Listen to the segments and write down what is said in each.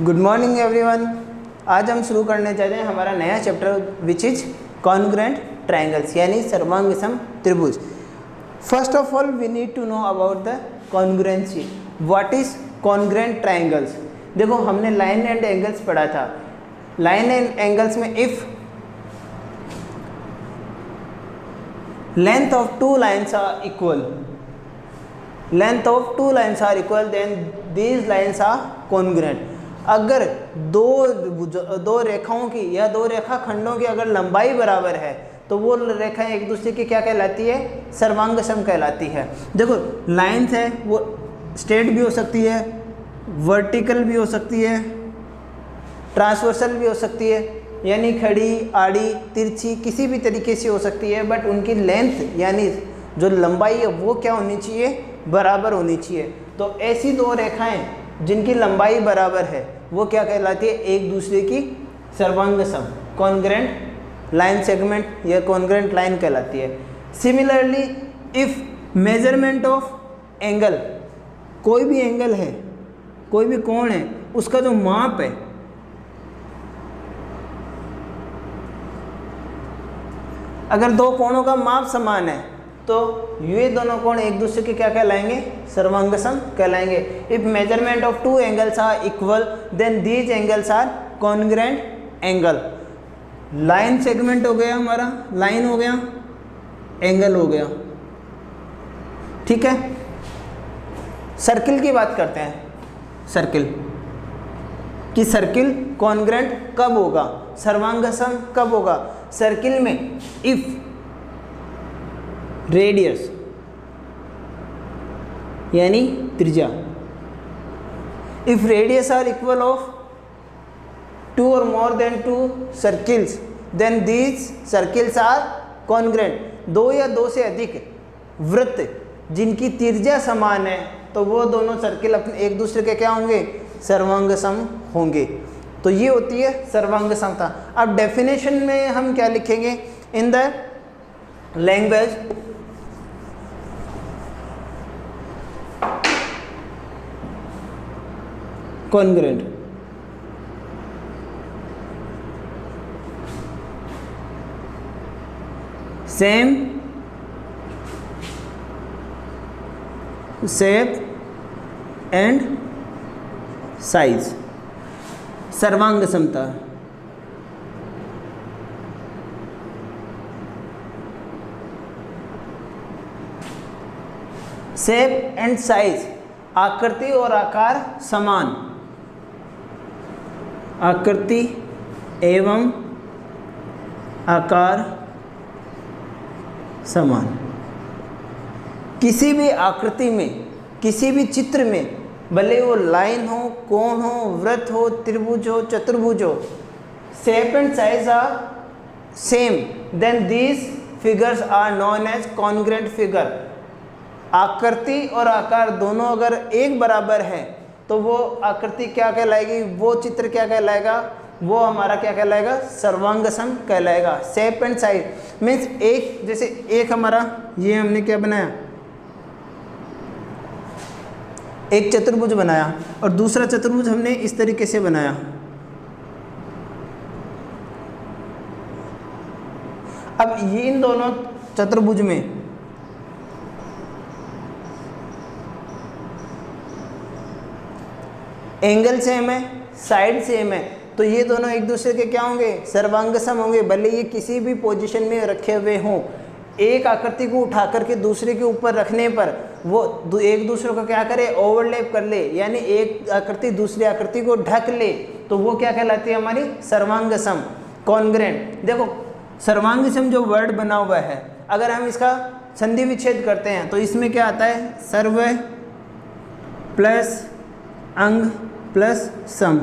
Good morning everyone. आज हम शुरू करने जा रहे हैं हमारा नया chapter which is congruent triangles यानी सर्वांगसम त्रिभुज। First of all we need to know about the congruency. What is congruent triangles? देखो हमने लाइन एंड एंगल्स पढ़ा था। लाइन एंड एंगल्स में if length of two lines are equal, then these lines are congruent। अगर दो रेखाओं की या दो रेखाखंडों की अगर लंबाई बराबर है तो वो रेखाएं एक दूसरे की क्या कहलाती है? सर्वांगसम कहलाती है। देखो लाइन्स है वो स्ट्रेट भी हो सकती है, वर्टिकल भी हो सकती है, ट्रांसवर्सल भी हो सकती है, यानी खड़ी, आड़ी, तिरछी किसी भी तरीके से हो सकती है, बट उनकी लेंथ यानी जो लंबाई है वो क्या होनी चाहिए? बराबर होनी चाहिए। तो ऐसी दो रेखाएं जिनकी लंबाई बराबर है वो क्या कहलाती है? एक दूसरे की सर्वांगसम, कॉन्ग्रुएंट लाइन सेगमेंट या कॉन्ग्रुएंट लाइन कहलाती है। Similarly if measurement of angle, कोई भी एंगल है, कोई भी कोण है, उसका जो माप है, अगर दो कोणों का माप समान है तो ये दोनों कोण एक दूसरे के क्या कहलाएंगे? सर्वांगसम कहलाएंगे। If measurement of two angles are equal then these angles are congruent angle. Line segment हो गया हमारा, लाइन हो गया, एंगल हो गया, ठीक है। सर्किल की बात करते हैं। सर्किल कि सर्किल कॉन्ग्रुएंट कब होगा, सर्वांगसम कब होगा? सर्किल में इफ रेडियस यानी त्रिज्या, if radius are equal of two और more than two circles then these circles are congruent. दो या दो से अधिक वृत्त जिनकी त्रिज्या समान है तो वो दोनों सर्किल अपने एक दूसरे के क्या होंगे? सर्वांगसम होंगे। तो ये होती है सर्वांगसमता। अब डेफिनेशन में हम क्या लिखेंगे? In the language congruent, same shape and size, सर्वांगसमता। शेप एंड साइज, आकृति और आकार समान, आकृति एवं आकार समान। किसी भी आकृति में, किसी भी चित्र में, भले वो लाइन हो, कोण हो, वृत्त हो, त्रिभुज हो, चतुर्भुज हो, shape and size are same then these figures are known as congruent figure. आकृति और आकार दोनों अगर एक बराबर है तो वो आकृति क्या कहलाएगी? वो चित्र क्या कहलाएगा? वो हमारा क्या कहलाएगा? सर्वांगसम कहलाएगा। शेप एंड साइज मीन्स एक, जैसे एक हमारा ये हमने क्या बनाया? एक चतुर्भुज बनाया और दूसरा चतुर्भुज हमने इस तरीके से बनाया। अब ये इन दोनों चतुर्भुज में एंगल सेम है, साइड सेम है, तो ये दोनों एक दूसरे के क्या होंगे? सर्वांगसम होंगे। भले ये किसी भी पोजीशन में रखे हुए हों, एक आकृति को उठा करके दूसरे के ऊपर रखने पर वो एक दूसरे को क्या करे? ओवरलैप कर ले, यानी एक आकृति दूसरी आकृति को ढक ले, तो वो क्या कहलाती है? हमारी सर्वांगसम, कॉन्ग्रुएंट। देखो सर्वांगसम जो वर्ड बना हुआ है, अगर हम इसका संधि विच्छेद करते हैं तो इसमें क्या आता है? सर्व प्लस अंग प्लस सम।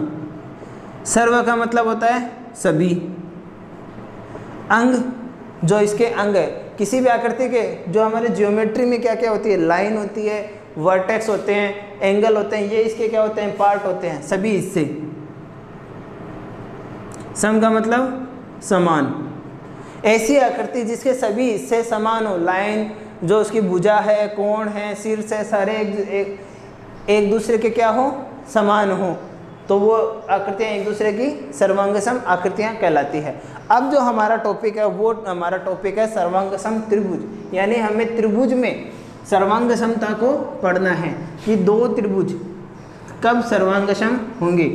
सर्व का मतलब होता है सभी, अंग जो इसके अंग है, किसी भी आकृति के जो हमारे ज्योमेट्री में क्या क्या होती है? लाइन होती है, वर्टेक्स होते हैं, एंगल होते हैं, ये इसके क्या होते हैं? पार्ट होते हैं, सभी हिस्से। सम का मतलब समान, ऐसी आकृति जिसके सभी हिस्से समान हो, लाइन जो उसकी भुजा है, कोण है, शीर्ष है, सारे एक दूसरे के क्या हो? समान हो। तो वो आकृतियाँ एक दूसरे की सर्वांगसम आकृतियाँ कहलाती है। अब जो हमारा टॉपिक है वो हमारा टॉपिक है सर्वांगसम त्रिभुज, यानी हमें त्रिभुज में सर्वांगसमता को पढ़ना है कि दो त्रिभुज कब सर्वांगसम होंगे।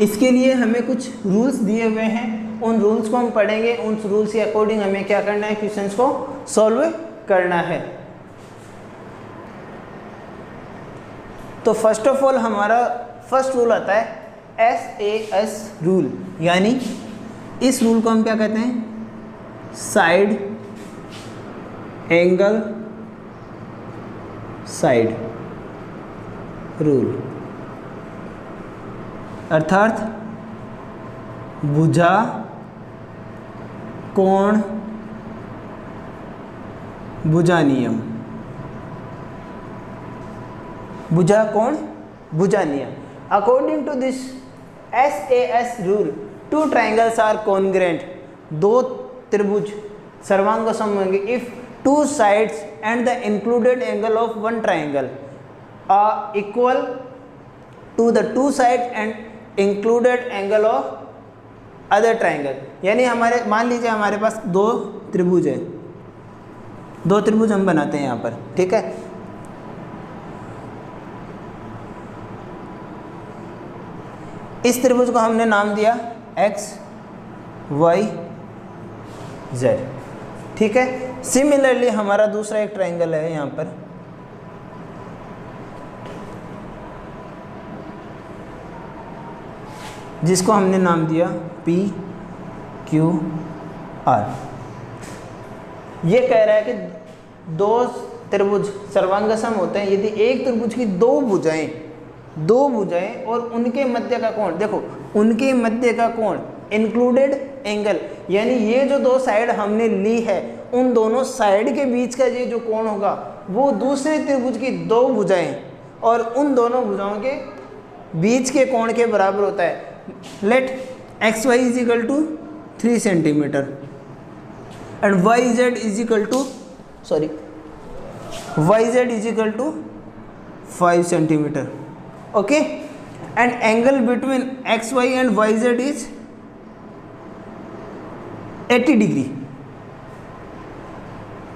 इसके लिए हमें कुछ रूल्स दिए हुए हैं, उन रूल्स को हम पढ़ेंगे, उन रूल्स के अकॉर्डिंग हमें क्या करना है, क्वेश्चंस को सॉल्व करना है। तो फर्स्ट ऑफ ऑल हमारा फर्स्ट रूल आता है SAS रूल, यानी इस रूल को हम क्या कहते हैं, साइड एंगल साइड रूल, अर्थात भुजा कोण भुजा नियम, भुजा कोण भुजा नियम। According to this SAS rule, two triangles are congruent, दो त्रिभुज सर्वांगसम होंगे if two sides and the included angle of one triangle are equal to the two side and included angle of other triangle. यानी हमारे मान लीजिए हमारे पास दो त्रिभुज है, दो त्रिभुज हम बनाते हैं यहाँ पर, ठीक है। इस त्रिभुज को हमने नाम दिया XY Z, ठीक है। सिमिलरली हमारा दूसरा एक ट्राइंगल है यहाँ पर, जिसको हमने नाम दिया PQR। ये कह रहा है कि दो त्रिभुज सर्वांगसम होते हैं यदि एक त्रिभुज की दो भुजाएं और उनके मध्य का कोण, देखो उनके मध्य का कोण इंक्लूडेड एंगल, यानी ये जो दो साइड हमने ली है उन दोनों साइड के बीच का ये जो कोण होगा वो दूसरे त्रिभुज की दो भुजाएं और उन दोनों भुजाओं के बीच के कोण के बराबर होता है। Let XY is equal to 3 centimetre and YZ is equal to YZ is equal to 5 centimetre, okay. And angle between XY and YZ is 80 degree.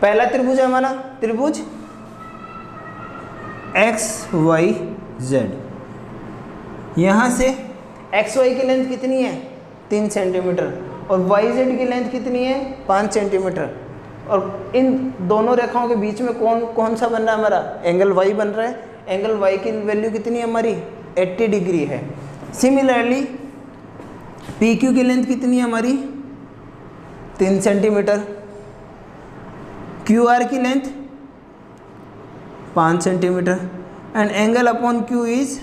पहला त्रिभुज है हमारा त्रिभुज XYZ, यहाँ से XY की लेंथ कितनी है 3 सेंटीमीटर और YZ की लेंथ कितनी है 5 सेंटीमीटर, और इन दोनों रेखाओं के बीच में कौन सा बन रहा है हमारा एंगल Y बन रहा है। एंगल Y की वैल्यू कितनी है हमारी 80 डिग्री है। सिमिलरली PQ की लेंथ कितनी है हमारी 3 सेंटीमीटर, QR की length 5 centimetre and angle upon Q is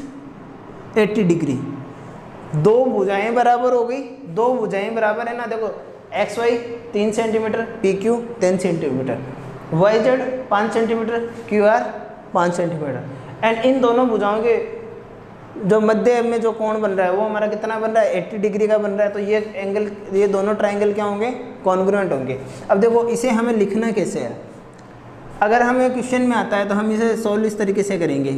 80 degree. दो भुजाएं बराबर हो गई, दो भुजाएं बराबर है ना, देखो XY 3 centimetre, PQ 10 centimetre, YZ 5 centimetre, QR 5 centimetre and in दोनों भुजाओं के जो मध्य में जो कोण बन रहा है वो हमारा कितना बन रहा है 80 डिग्री का बन रहा है। तो ये एंगल, ये दोनों ट्राइंगल क्या होंगे कॉन्ग्रुएंट होंगे। अब देखो इसे हमें लिखना कैसे है, अगर हमें क्वेश्चन में आता है तो हम इसे सॉल्व इस तरीके से करेंगे,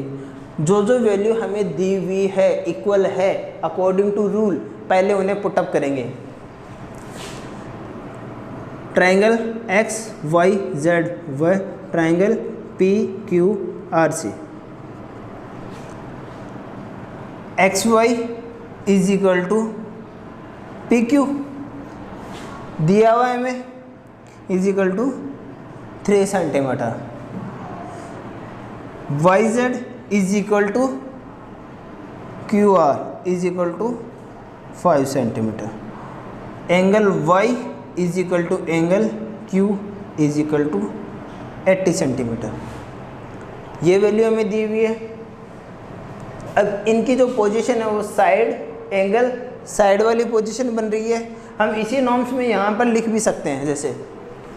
जो वैल्यू हमें दी हुई है इक्वल है अकॉर्डिंग टू रूल पहले उन्हें पुटअप करेंगे। ट्राइंगल XYZ व triangle PQRC, XY is equal to PQ दिया हुआ है हमें is equal to 3 centimetre, YZ is equal to QR is equal to 5 centimetre, angle Y is equal to angle Q is equal to 80 centimetre. ये value हमें दी हुई है। अब इनकी जो पोजीशन है वो साइड एंगल साइड वाली पोजीशन बन रही है। हम इसी नॉर्म्स में यहाँ पर लिख भी सकते हैं, जैसे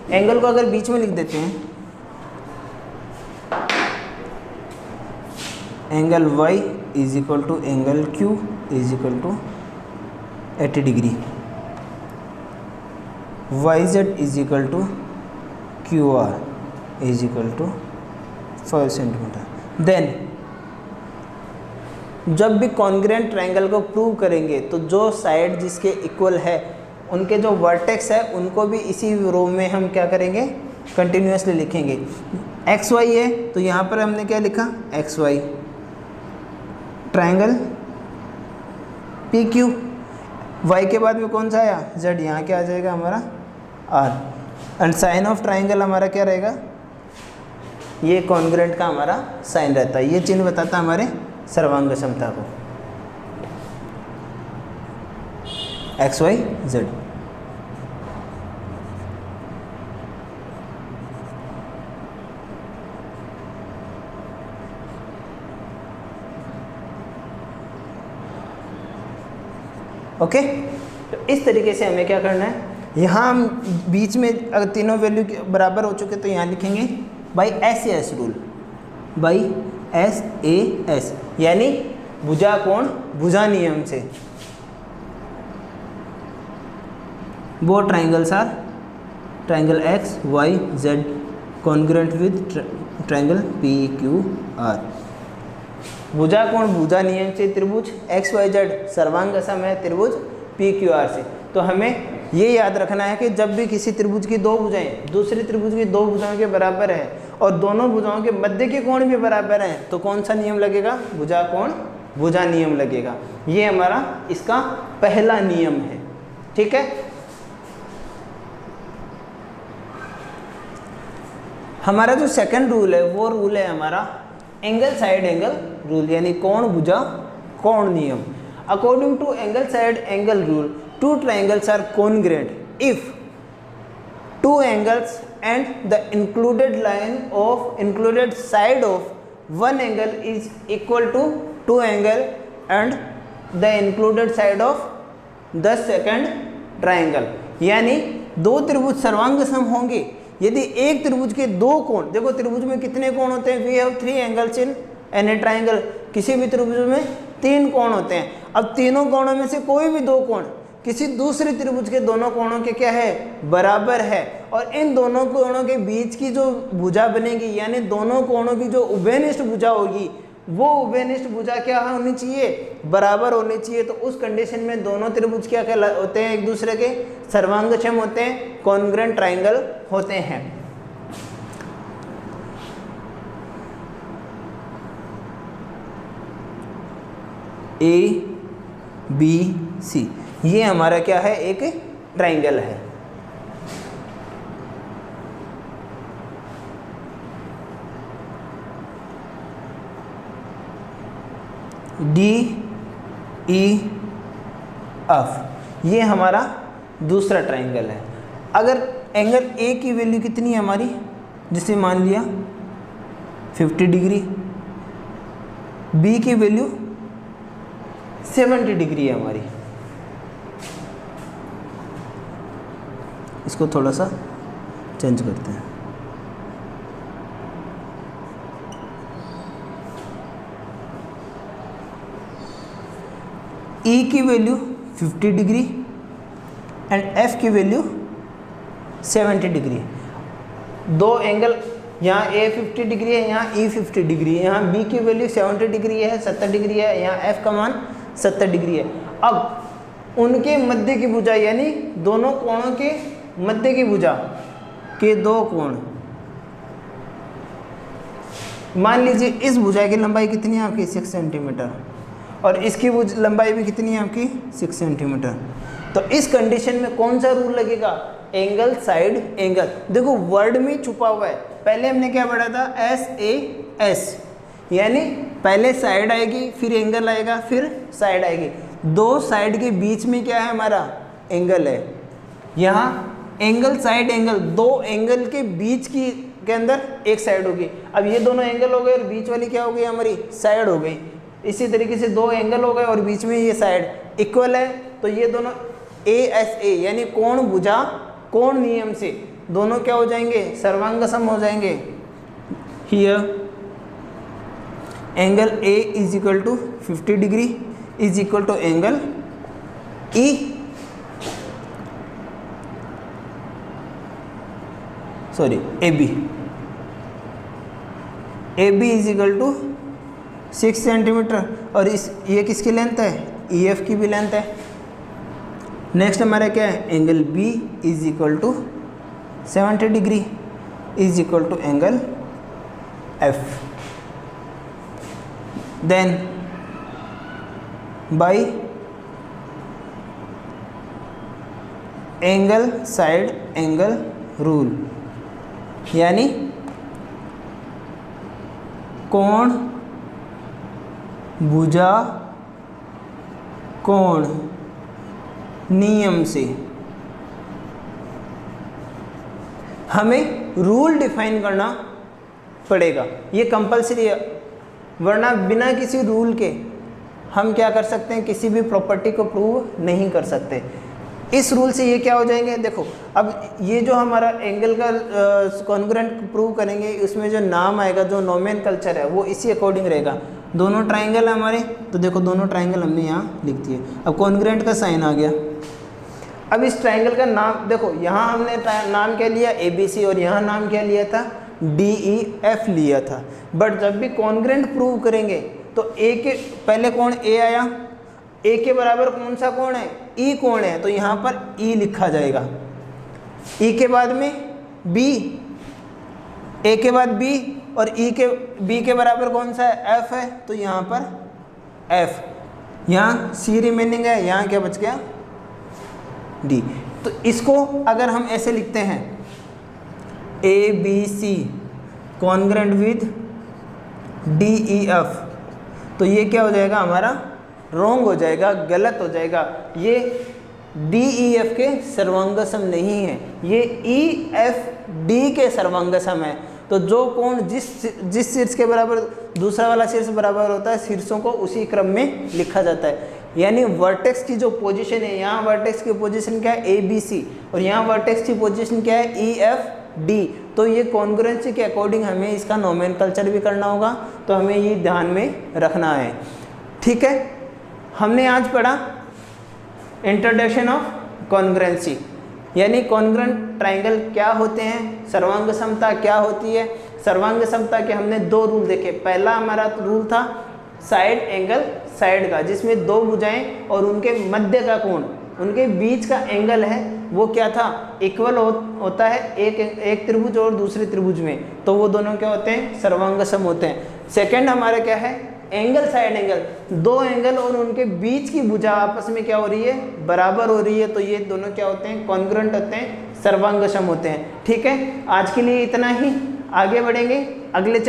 एंगल को अगर बीच में लिख देते हैं, angle Y is equal to angle Q is equal to 80 degree, YZ is equal to QR is equal to 5 centimetre. Then जब भी कॉन्ग्रुएंट ट्रायंगल को प्रूव करेंगे तो जो साइड जिसके इक्वल है उनके जो वर्टेक्स है उनको भी इसी रो में हम क्या करेंगे, कंटिन्यूसली लिखेंगे। एक्स वाई है तो यहाँ पर हमने क्या लिखा, X Y triangle P Q, Y के बाद में कौन सा आया, जेड, यहाँ क्या आ जाएगा हमारा R, and sign of triangle हमारा क्या रहेगा, ये कॉन्ग्रुएंट का हमारा साइन रहता है। ये चिन्ह बताता है हमारे सर्वांग समता को, एक्स वाई जेड। ओके, तो इस तरीके से हमें क्या करना है, यहाँ हम बीच में अगर तीनों वैल्यू बराबर हो चुके तो यहाँ लिखेंगे by S A S rule, by S A S, यानी भुजा कोण भुजा नियम से वो triangles are triangle X Y Z congruent with triangle P Q R. भुजा कोण भुजा नियम से त्रिभुज एक्स वाई जेड सर्वांग सम है त्रिभुज पी क्यू आर से। तो हमें ये याद रखना है कि जब भी किसी त्रिभुज की दो भुजाएं दूसरे त्रिभुज की दो भुजाओं के बराबर है और दोनों भुजाओं के मध्य के कोण भी बराबर हैं तो कौन सा नियम लगेगा, भुजा कोण भुजा नियम लगेगा। ये हमारा इसका पहला नियम है, ठीक है। हमारा जो सेकंड रूल है वो रूल है हमारा एंगल साइड एंगल रूल, यानी कोण भुजा कोण नियम। According to angle side angle rule, two triangles are congruent if two angles and the included side of one angle is equal to two angle and the included side of the second triangle। यानी दो त्रिभुज सर्वांग सम होंगे यदि एक त्रिभुज के दो कोण, देखो त्रिभुज में कितने कोण होते हैं, we have 3 angles in any triangle, किसी भी त्रिभुज में 3 कोण होते हैं। अब तीनों कोणों में से कोई भी दो कोण किसी दूसरे त्रिभुज के दोनों कोणों के क्या है, बराबर है, और इन दोनों कोणों के बीच की जो भुजा बनेगी यानी दोनों कोणों की जो उभयनिष्ठ भुजा होगी वो उभयनिष्ठ भुजा क्या होनी चाहिए, बराबर होनी चाहिए। तो उस कंडीशन में दोनों त्रिभुज क्या होते हैं, एक दूसरे के सर्वांगक्षम होते हैं, कॉन्ग्रुएंट ट्राइंगल होते हैं। ए बी सी ये हमारा क्या है, एक ट्राइंगल है। डी ई एफ ये हमारा दूसरा ट्राइंगल है। अगर एंगल ए की वैल्यू कितनी है हमारी, जिसे मान लिया 50 डिग्री, बी की वैल्यू 70 डिग्री है हमारी, इसको थोड़ा सा चेंज करते हैं। ई की वैल्यू 50 डिग्री एंड एफ की वैल्यू 70 डिग्री। दो एंगल यहाँ ए 50 डिग्री है, यहाँ ई 50 डिग्री है, यहाँ बी की वैल्यू 70 डिग्री है, 70 डिग्री है, यहाँ एफ का मान 70 डिग्री है। अब उनके मध्य की भुजा यानी दोनों कोणों के मध्य की भुजा के दो कोण, मान लीजिए इस भुजा की लंबाई कितनी है आपकी 6 सेंटीमीटर और इसकी लंबाई भी कितनी है आपकी 6 सेंटीमीटर। तो इस कंडीशन में कौन सा रूल लगेगा, एंगल साइड एंगल। देखो वर्ड में छुपा हुआ है, पहले हमने क्या पढ़ा था, एस ए एस, यानी पहले साइड आएगी फिर एंगल आएगा फिर साइड आएगी। दो साइड के बीच में क्या है हमारा, एंगल है। यहाँ एंगल साइड एंगल, दो एंगल के बीच की के अंदर एक साइड होगी। अब ये दोनों एंगल हो गए और बीच वाली क्या हो गई हमारी, साइड हो गई। इसी तरीके से दो एंगल हो गए और बीच में ये साइड इक्वल है, तो ये दोनों ए एस ए यानी कोण भुजा कोण नियम से दोनों क्या हो जाएंगे, सर्वांग सम हो जाएंगे। Here angle A is equal to 50 degree is equal to angle E sorry A B is equal to 6 centimetre और इस ये किसकी लेंथ है, EF की भी लेंथ है। नेक्स्ट हमारा क्या है, angle B is equal to 70 degree is equal to angle F। Then by angle side angle rule, यानी कोण भुजा कोण नियम से हमें रूल डिफाइन करना पड़ेगा, ये कंपलसरी है, वरना बिना किसी रूल के हम क्या कर सकते हैं, किसी भी प्रॉपर्टी को प्रूव नहीं कर सकते। इस रूल से ये क्या हो जाएंगे, देखो अब ये जो हमारा एंगल का कॉन्ग्रुएंट प्रूव करेंगे, उसमें जो नाम आएगा, जो नोमेनकल्चर है वो इसी अकॉर्डिंग रहेगा। दोनों ट्राइंगल है हमारे, तो देखो दोनों ट्राइंगल हमने यहाँ लिख दिए। अब कॉन्ग्रुएंट का साइन आ गया। अब इस ट्राइंगल का नाम देखो, यहाँ हमने नाम क्या लिया, ABC, और यहाँ नाम क्या लिया था, DEF लिया था। बट जब भी कॉन्ग्रुएंट प्रूव करेंगे तो A के पहले कोण A आया, A के बराबर कौन सा कोण है, E कोण है, तो यहाँ पर E लिखा जाएगा। E के बाद में B, A के बाद B, और B के बराबर कौन सा है, F है, तो यहाँ पर F। यहाँ C रिमेनिंग है, यहाँ क्या बच गया, D। तो इसको अगर हम ऐसे लिखते हैं, ABC कॉन्ग्रुएंट विद DEF, तो ये क्या हो जाएगा हमारा, रॉन्ग हो जाएगा, गलत हो जाएगा। ये DEF के सर्वांगसम नहीं है, ये EFD के सर्वांगसम है। तो जो कोण जिस शीर्ष के बराबर दूसरा वाला शीर्ष बराबर होता है, शीर्षों को उसी क्रम में लिखा जाता है। यानी वर्टेक्स की जो पोजीशन है, यहाँ वर्टेक्स की पोजीशन क्या है, ABC, और यहाँ वर्टेक्स की पोजीशन क्या है, EFD। तो ये कॉन्ग्रुएंसी के अकॉर्डिंग हमें इसका नोमेनकल्चर भी करना होगा, तो हमें ये ध्यान में रखना है। ठीक है, हमने आज पढ़ा इंट्रोडक्शन ऑफ कॉन्ग्रुएंसी, यानी कॉन्ग्रुएंट ट्राइंगल क्या होते हैं, सर्वांग समता क्या होती है। सर्वांग समता के हमने दो रूल देखे। पहला हमारा रूल था साइड एंगल साइड का, जिसमें दो भुजाएं और उनके मध्य का कोण, उनके बीच का एंगल है वो क्या था, इक्वल होता है एक त्रिभुज और दूसरे त्रिभुज में, तो वो दोनों क्या होते हैं, सर्वांगसम होते हैं। सेकंड हमारा क्या है, एंगल साइड एंगल, दो एंगल और उनके बीच की भुजा आपस में क्या हो रही है, बराबर हो रही है, तो ये दोनों क्या होते हैं, कॉन्ग्रुएंट होते हैं, सर्वांगसम होते हैं। ठीक है, आज के लिए इतना ही, आगे बढ़ेंगे अगले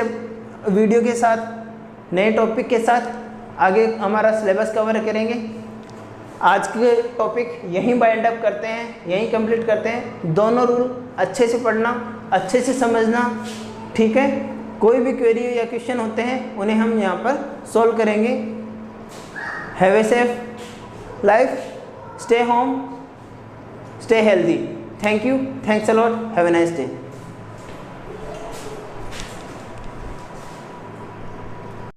वीडियो के साथ, नए टॉपिक के साथ आगे हमारा सिलेबस कवर करेंगे। आज के टॉपिक यहीं बाइंड अप करते हैं, यहीं कंप्लीट करते हैं। दोनों रूल अच्छे से पढ़ना, अच्छे से समझना। ठीक है, कोई भी क्वेरी या क्वेश्चन होते हैं उन्हें हम यहाँ पर सॉल्व करेंगे। Have a safe life, stay home, stay healthy. Thank you, thanks a lot, have a nice day.